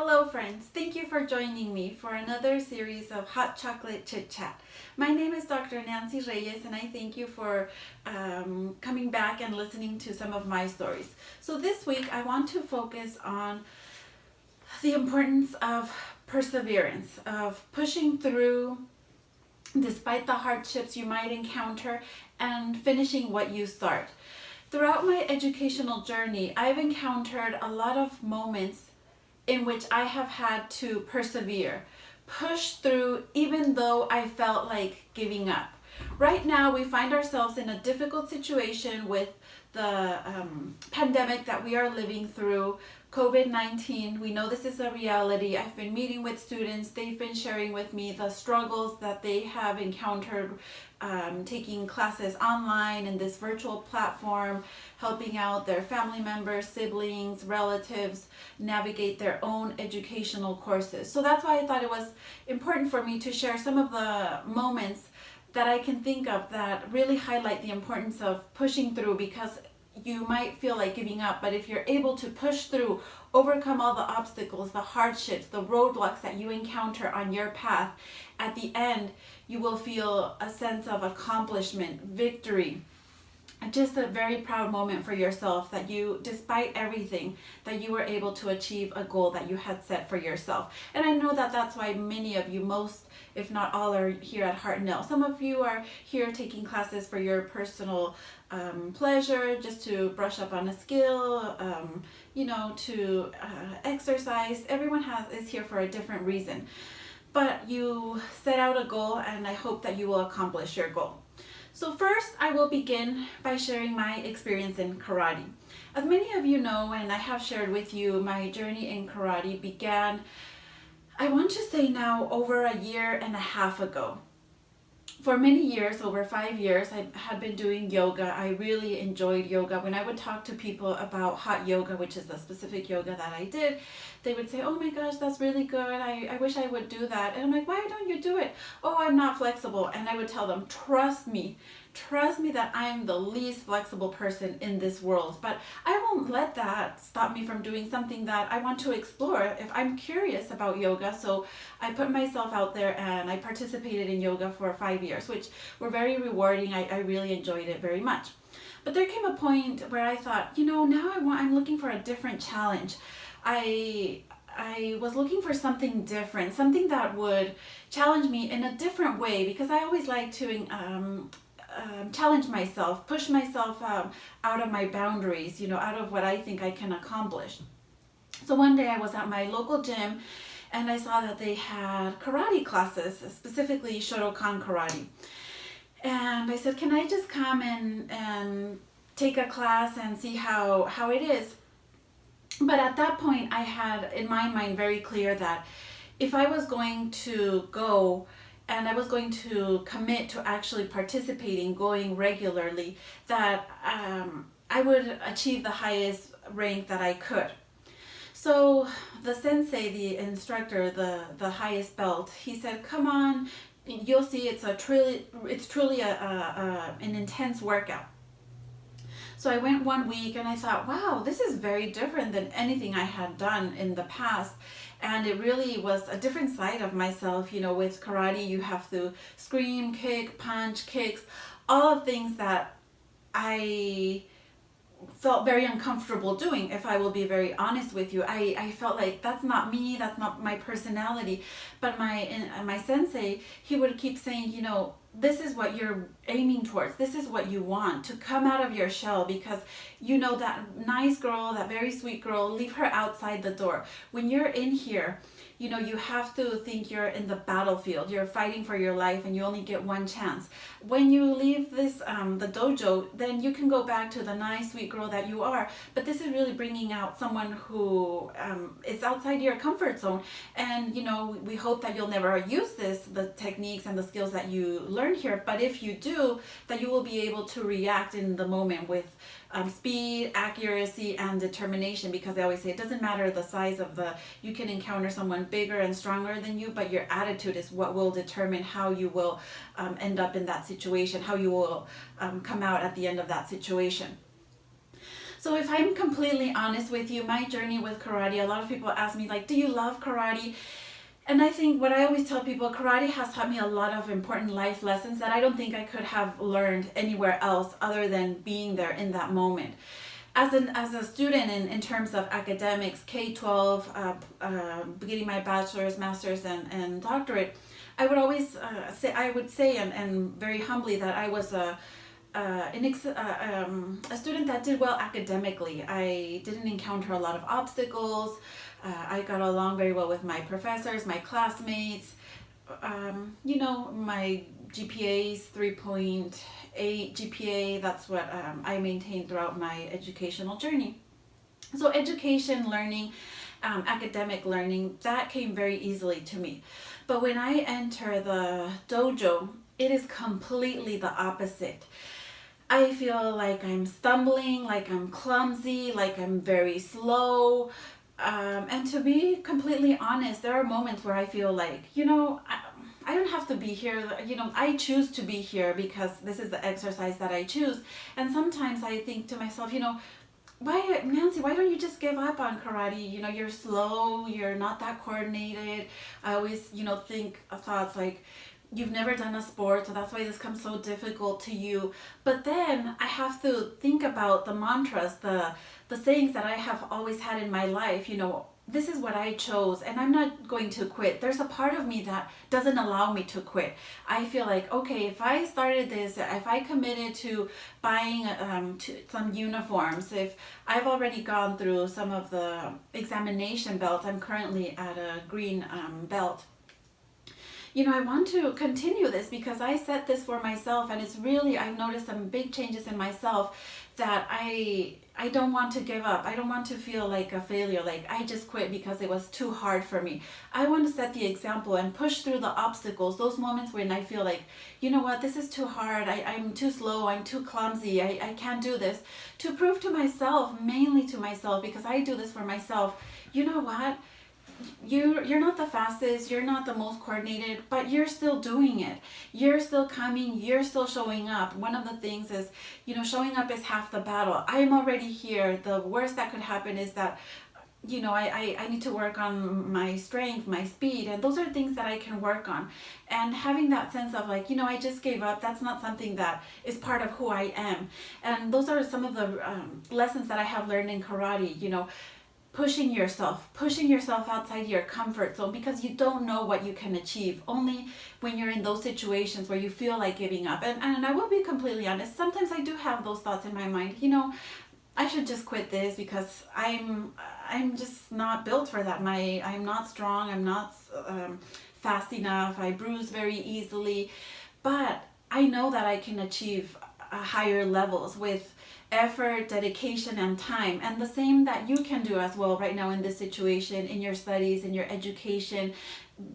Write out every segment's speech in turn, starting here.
Hello friends, thank you for joining me for another series of Hot Chocolate Chit Chat. My name is Dr. Nancy Reyes and I thank you for coming back and listening to some of my stories. So this week I want to focus on the importance of perseverance, of pushing through despite the hardships you might encounter and finishing what you start. Throughout my educational journey, I've encountered a lot of moments in which I have had to persevere, push through even though I felt like giving up. Right now, we find ourselves in a difficult situation with the pandemic that we are living through, COVID-19. We know this is a reality. I've been meeting with students. They've been sharing with me the struggles that they have encountered taking classes online in this virtual platform, helping out their family members, siblings, relatives navigate their own educational courses. So that's why I thought it was important for me to share some of the moments that I can think of that really highlight the importance of pushing through, because you might feel like giving up, but if you're able to push through, overcome all the obstacles, the hardships, the roadblocks that you encounter on your path, at the end you will feel a sense of accomplishment, victory, just a very proud moment for yourself that you, despite everything, that you were able to achieve a goal that you had set for yourself. And I know that that's why many of you, most if not all, are here at Hartnell. Some of you are here taking classes for your personal pleasure, just to brush up on a skill, to exercise. Everyone is here for a different reason. But you set out a goal, and I hope that you will accomplish your goal. So first, I will begin by sharing my experience in karate. As many of you know, and I have shared with you, my journey in karate began, I want to say now, over a year and a half ago. For many years, over 5 years, I had been doing yoga. I really enjoyed yoga. When I would talk to people about hot yoga, which is the specific yoga that I did, they would say, oh my gosh, that's really good. I wish I would do that. And I'm like, why don't you do it? Oh, I'm not flexible. And I would tell them, trust me that I'm the least flexible person in this world. But I won't let that stop me from doing something that I want to explore if I'm curious about yoga. So I put myself out there and I participated in yoga for 5 years, which were very rewarding. I really enjoyed it very much. But there came a point where I thought, now I'm looking for a different challenge. I was looking for something different, something that would challenge me in a different way, because I always like to challenge myself, push myself out of my boundaries, out of what I think I can accomplish. So one day I was at my local gym and I saw that they had karate classes, specifically Shotokan karate. And I said, can I just come and take a class and see how it is? But at that point, I had in my mind very clear that if I was going to go and I was going to commit to actually participating, going regularly, that I would achieve the highest rank that I could. So the sensei, the instructor, the highest belt, he said, come on, you'll see it's truly an intense workout. So I went 1 week and I thought, wow, this is very different than anything I had done in the past. And it really was a different side of myself. With karate, you have to scream, kick, punch, kicks, all of things that I felt very uncomfortable doing, if I will be very honest with you. I felt like that's not me, that's not my personality. But my sensei, he would keep saying, this is what you're aiming towards. This is what you want, to come out of your shell, because that nice girl, that very sweet girl, leave her outside the door. When you're in here, you have to think you're in the battlefield. You're fighting for your life and you only get one chance. When you leave this, the dojo, then you can go back to the nice, sweet girl that you are. But this is really bringing out someone who is outside your comfort zone. And, we hope that you'll never use the techniques and the skills that you learn here. But if you do, that you will be able to react in the moment with speed, accuracy, and determination, because I always say it doesn't matter the size of you can encounter someone bigger and stronger than you, but your attitude is what will determine how you will end up in that situation, how you will come out at the end of that situation. So if I'm completely honest with you, my journey with karate, a lot of people ask me like, do you love karate? And I think what I always tell people, karate has taught me a lot of important life lessons that I don't think I could have learned anywhere else other than being there in that moment. As a student in terms of academics, K-12, getting my bachelor's, master's, and doctorate, I would always say, and very humbly, that I was a student that did well academically. I didn't encounter a lot of obstacles. I got along very well with my professors, my classmates. My GPA's 3.8 GPA. That's what I maintained throughout my educational journey. So education, learning, academic learning, that came very easily to me. But when I enter the dojo, it is completely the opposite. I feel like I'm stumbling, like I'm clumsy, like I'm very slow. And to be completely honest, there are moments where I feel like, I don't have to be here. I choose to be here because this is the exercise that I choose. And sometimes I think to myself, Nancy, why don't you just give up on karate? You're slow, you're not that coordinated. I always, think thoughts like, you've never done a sport, so that's why this comes so difficult to you. But then I have to think about the mantras, the sayings that I have always had in my life. This is what I chose, and I'm not going to quit. There's a part of me that doesn't allow me to quit. I feel like, okay, if I started this, if I committed to buying some uniforms, if I've already gone through some of the examination belts, I'm currently at a green belt. I want to continue this because I set this for myself, and it's really, I've noticed some big changes in myself that I don't want to give up. I don't want to feel like a failure, like I just quit because it was too hard for me. I want to set the example and push through the obstacles, those moments when I feel like, this is too hard, I'm too slow, I'm too clumsy, I can't do this, to prove to myself, mainly to myself, because I do this for myself, you're not the fastest, you're not the most coordinated, but you're still doing it. You're still coming, you're still showing up. One of the things is, showing up is half the battle. I'm already here. The worst that could happen is that, I need to work on my strength, my speed, and those are things that I can work on. And having that sense of like, I just gave up, that's not something that is part of who I am. And those are some of the lessons that I have learned in karate, pushing yourself outside your comfort zone, because you don't know what you can achieve. Only when you're in those situations where you feel like giving up. And I will be completely honest, sometimes I do have those thoughts in my mind, I should just quit this because I'm just not built for that. I'm not strong, I'm not fast enough, I bruise very easily. But I know that I can achieve higher levels with effort, dedication, and time, and the same that you can do as well right now in this situation, in your studies, in your education,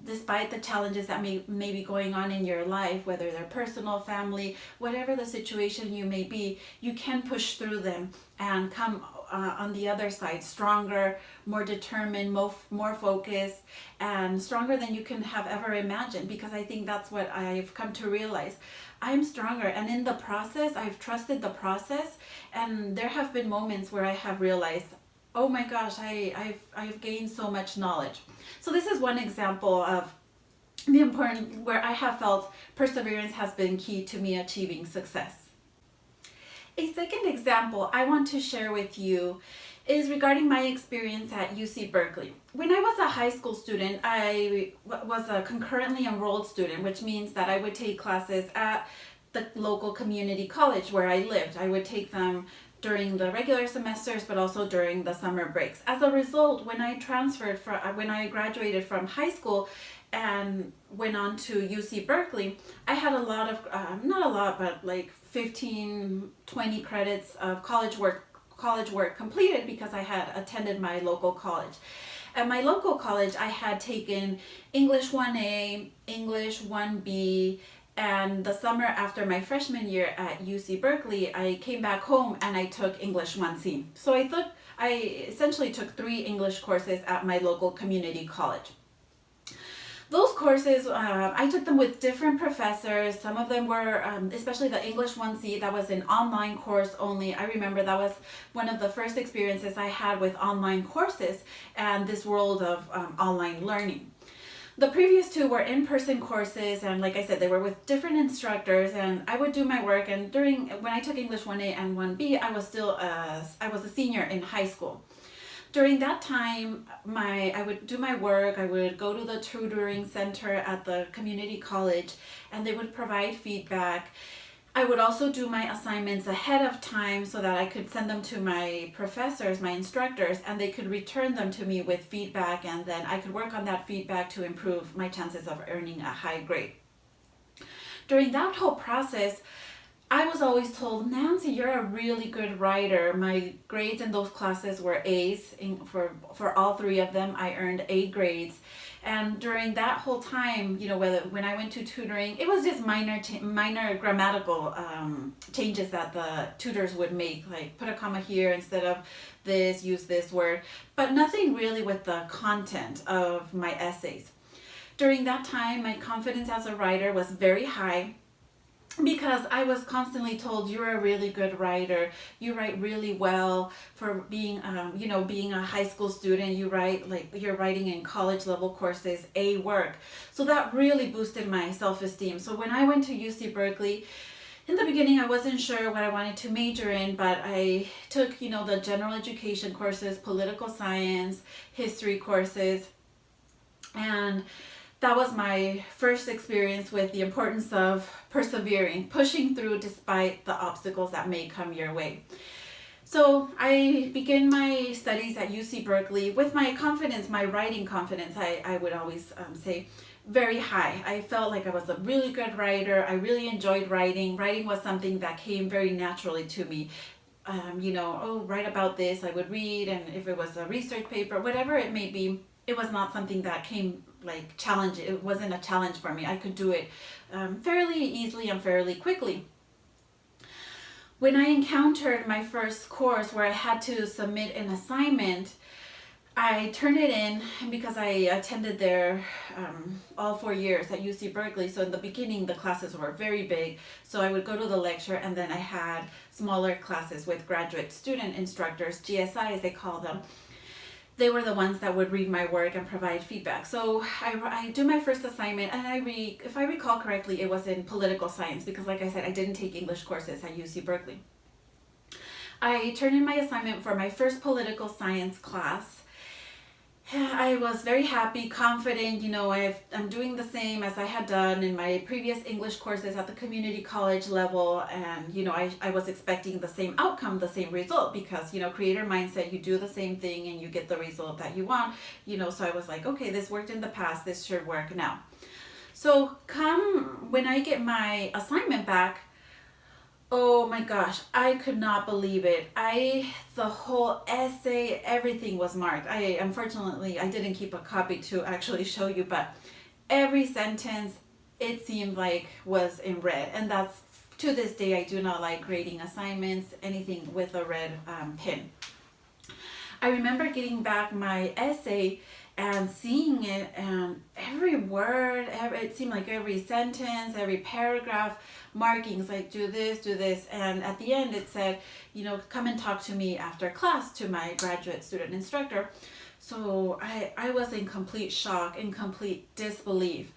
despite the challenges that may be going on in your life, whether they're personal, family, whatever the situation you may be, you can push through them and come on the other side stronger, more determined, more focused, and stronger than you can have ever imagined, because I think that's what I've come to realize. I'm stronger, and in the process, I've trusted the process, and there have been moments where I have realized, oh my gosh, I've gained so much knowledge. So this is one example of the important, where I have felt perseverance has been key to me achieving success. A second example I want to share with you is regarding my experience at UC Berkeley. When I was a high school student, I was a concurrently enrolled student, which means that I would take classes at the local community college where I lived. I would take them during the regular semesters, but also during the summer breaks. As a result, when I graduated from high school and went on to UC Berkeley, I had a lot of, not a lot, but like 15, 20 credits of college work completed because I had attended my local college. At my local college, I had taken English 1A, English 1B, and the summer after my freshman year at UC Berkeley, I came back home and I took English 1C. So I essentially took 3 English courses at my local community college. those courses, I took them with different professors. Some of them were, especially the English 1C, that was an online course only. I remember that was one of the first experiences I had with online courses and this world of online learning. The previous two were in-person courses, and like I said, they were with different instructors, and I would do my work. And when I took English 1A and 1B, I was a senior in high school. During that time, I would do my work. I would go to the tutoring center at the community college, and they would provide feedback. I would also do my assignments ahead of time so that I could send them to my professors, my instructors, and they could return them to me with feedback, and then I could work on that feedback to improve my chances of earning a high grade. During that whole process, I was always told, Nancy, you're a really good writer. My grades in those classes were A's. For all three of them, I earned A grades. And during that whole time, when I went to tutoring, it was just minor grammatical changes that the tutors would make, like put a comma here instead of this, use this word, but nothing really with the content of my essays. During that time, my confidence as a writer was very high, because I was constantly told, you're a really good writer, you write really well for being being a high school student, you write like you're writing in college level courses, A work. So that really boosted my self-esteem. So when I went to UC Berkeley, in the beginning I wasn't sure what I wanted to major in, but I took the general education courses, political science, history courses, and that was my first experience with the importance of persevering, pushing through despite the obstacles that may come your way. So I began my studies at UC Berkeley with my confidence, my writing confidence, I would always say, very high. I felt like I was a really good writer. I really enjoyed writing. Writing was something that came very naturally to me. Write about this, I would read, and if it was a research paper, whatever it may be, it was not something that came like challenge. It wasn't a challenge for me. I could do it fairly easily and fairly quickly. When I encountered my first course where I had to submit an assignment, I turned it in because I attended there all 4 years at UC Berkeley. So in the beginning, the classes were very big. So I would go to the lecture, and then I had smaller classes with graduate student instructors, GSI as they call them. They were the ones that would read my work and provide feedback. So I do my first assignment, and if I recall correctly, it was in political science, because like I said, I didn't take English courses at UC Berkeley. I turned in my assignment for my first political science class. I was very happy, confident, I'm doing the same as I had done in my previous English courses at the community college level, and I was expecting the same outcome, the same result, because creator mindset, you do the same thing and you get the result that you want, so I was like, okay, this worked in the past, this should work now. So when I get my assignment back, oh my gosh, I could not believe it. The whole essay, everything was marked. Unfortunately, I didn't keep a copy to actually show you, but every sentence, it seemed like was in red. And that's, to this day, I do not like grading assignments, anything with a red pen. I remember getting back my essay and seeing it, and every word, it seemed like every sentence, every paragraph, markings like do this, and at the end it said, come and talk to me after class, to my graduate student instructor. So I was in complete shock, in complete disbelief.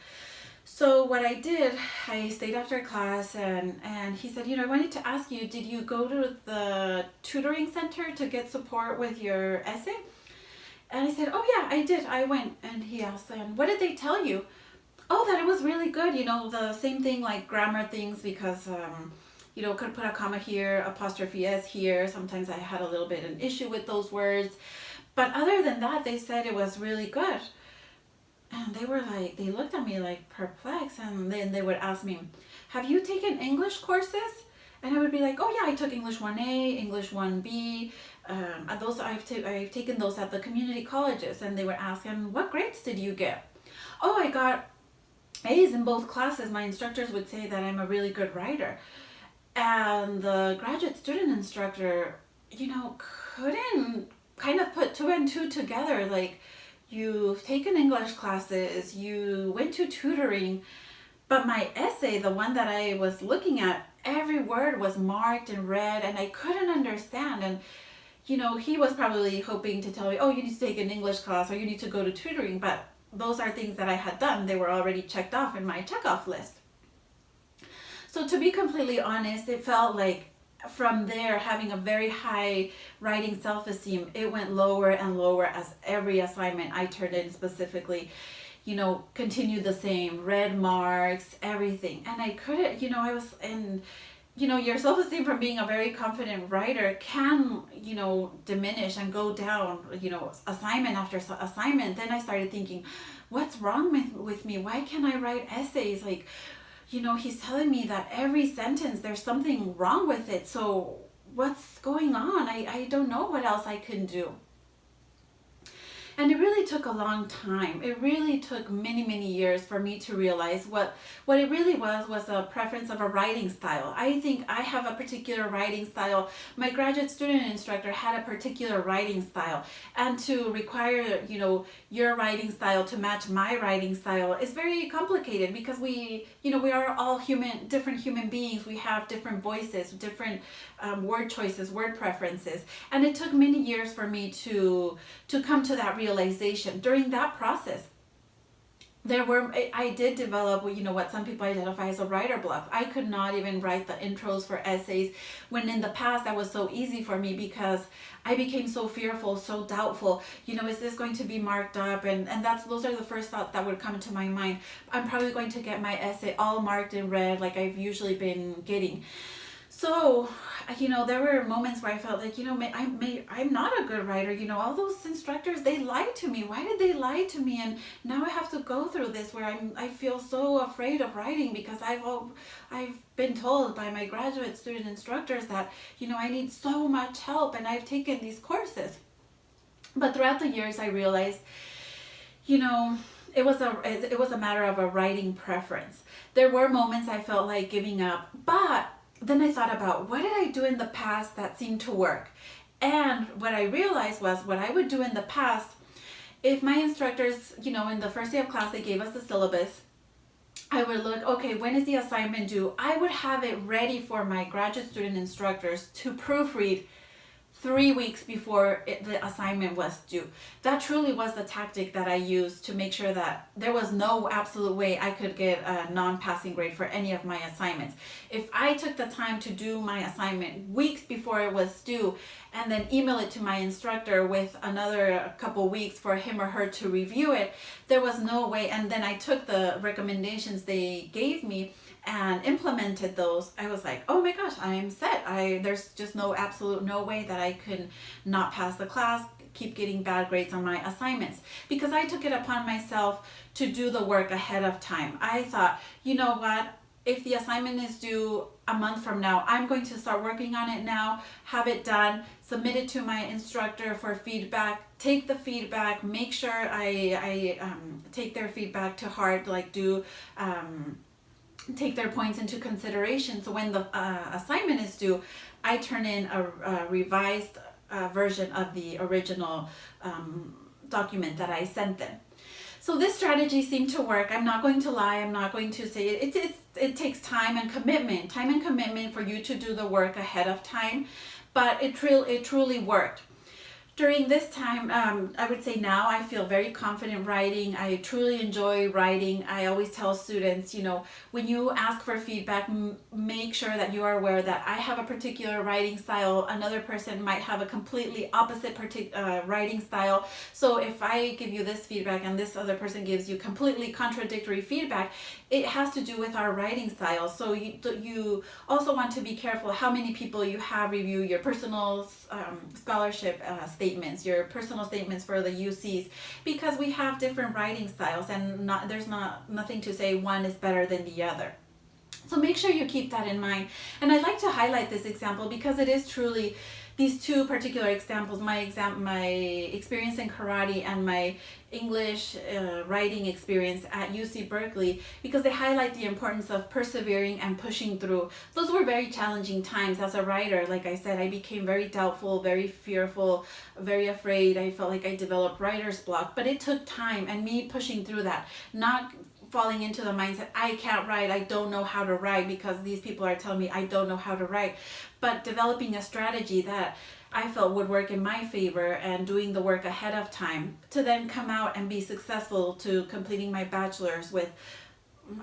So what I did, I stayed after class, and he said, I wanted to ask you, did you go to the tutoring center to get support with your essay? And I said, oh yeah, I did. I went. And he asked, and what did they tell you? Oh, that it was really good. The same thing, like grammar things, because, could put a comma here, apostrophe S here. Sometimes I had a little bit an issue with those words. But other than that, they said it was really good. And they looked at me like perplexed. And then they would ask me, have you taken English courses? And I would be like, oh yeah, I took English 1A, English 1B. Those I've taken those at the community colleges. And they would ask, and what grades did you get? Oh, I got A's in both classes. My instructors would say that I'm a really good writer. And the graduate student instructor, couldn't kind of put two and two together. Like, you've taken English classes, you went to tutoring, but my essay, the one that I was looking at, every word was marked in red and I couldn't understand. And he was probably hoping to tell me, oh, you need to take an English class or you need to go to tutoring, but those are things that I had done. They were already checked off in my checkoff list. So to be completely honest, it felt like from there, having a very high writing self-esteem, it went lower and lower as every assignment I turned in specifically, continued the same, red marks, everything. And I couldn't, your self-esteem from being a very confident writer can, diminish and go down, assignment after assignment. Then I started thinking, what's wrong with me? Why can't I write essays? Like, he's telling me that every sentence, there's something wrong with it. So what's going on? I don't know what else I can do. And it really took a long time. It really took many, many years for me to realize what it really was a preference of a writing style. I think I have a particular writing style. My graduate student instructor had a particular writing style. And to require, your writing style to match my writing style is very complicated because we are all different human beings. We have different voices, different word choices, word preferences. And it took many years for me to come to that realization. During that process, I did develop, what some people identify as a writer block. I could not even write the intros for essays when in the past that was so easy for me because I became so fearful, so doubtful. Is this going to be marked up? And those are the first thoughts that would come into my mind. I'm probably going to get my essay all marked in red like I've usually been getting. So, there were moments where I felt like, I'm not a good writer. All those instructors, they lied to me. Why did they lie to me? And now I have to go through this where I feel so afraid of writing because I've been told by my graduate student instructors that, I need so much help and I've taken these courses. But throughout the years, I realized, it was a matter of a writing preference. There were moments I felt like giving up, but then I thought about what did I do in the past that seemed to work? And what I realized was what I would do in the past, if my instructors, in the first day of class, they gave us the syllabus, I would look, okay, when is the assignment due? I would have it ready for my graduate student instructors to proofread 3 weeks before the assignment was due. That truly was the tactic that I used to make sure that there was no absolute way I could get a non-passing grade for any of my assignments. If I took the time to do my assignment weeks before it was due and then email it to my instructor with another couple weeks for him or her to review it, there was no way. And then I took the recommendations they gave me and implemented those. I was like, oh my gosh, I'm set. There's just no way that I could not pass the class, keep getting bad grades on my assignments, because I took it upon myself to do the work ahead of time. I thought, you know what, if the assignment is due a month from now, I'm going to start working on it now, have it done, submit it to my instructor for feedback, take the feedback, make sure I take their feedback to heart, take their points into consideration. So when the assignment is due, I turn in a revised version of the original document that I sent them. So this strategy seemed to work. I'm not going to lie. I'm not going to say it takes time and commitment for you to do the work ahead of time, but it truly worked. During this time, I would say now I feel very confident writing. I truly enjoy writing. I always tell students, when you ask for feedback, make sure that you are aware that I have a particular writing style. Another person might have a completely opposite writing style. So if I give you this feedback and this other person gives you completely contradictory feedback, it has to do with our writing style. So you also want to be careful how many people you have review your personal scholarship statements, your personal statements for the UCs, because we have different writing styles and there's nothing to say one is better than the other. So make sure you keep that in mind. And I'd like to highlight this example because it is truly these two particular examples, my experience in karate and my English writing experience at UC Berkeley, because they highlight the importance of persevering and pushing through. Those were very challenging times as a writer. Like I said, I became very doubtful, very fearful, very afraid. I felt like I developed writer's block, but it took time and me pushing through that, not falling into the mindset, I can't write, I don't know how to write because these people are telling me I don't know how to write, but developing a strategy that I felt would work in my favor and doing the work ahead of time to then come out and be successful to completing my bachelor's with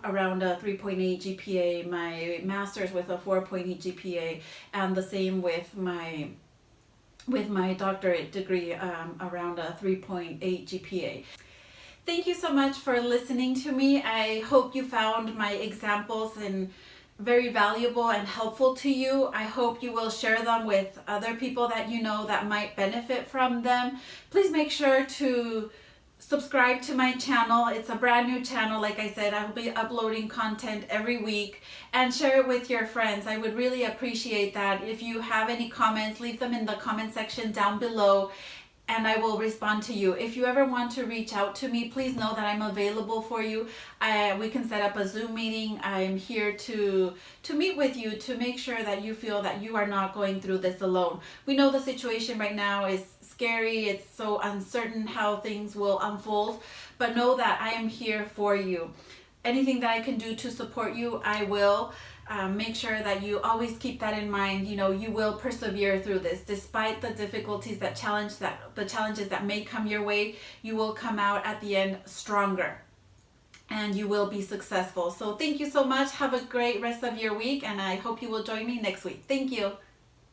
around a 3.8 GPA, my master's with a 4.8 GPA, and the same with my doctorate degree around a 3.8 GPA. Thank you so much for listening to me. I hope you found my examples very valuable and helpful to you. I hope you will share them with other people that you know that might benefit from them. Please make sure to subscribe to my channel. It's a brand new channel. Like I said, I will be uploading content every week, and share it with your friends. I would really appreciate that. If you have any comments, leave them in the comment section down below, and I will respond to you. If you ever want to reach out to me, please know that I'm available for you. We can set up a Zoom meeting. I'm here to meet with you to make sure that you feel that you are not going through this alone. We know the situation right now is scary. It's so uncertain how things will unfold, but know that I am here for you. Anything that I can do to support you, I will. Make sure that you always keep that in mind. You know, you will persevere through this despite the difficulties the challenges that may come your way. You will come out at the end stronger, and you will be successful. So thank you so much. Have a great rest of your week, and I hope you will join me next week. Thank you.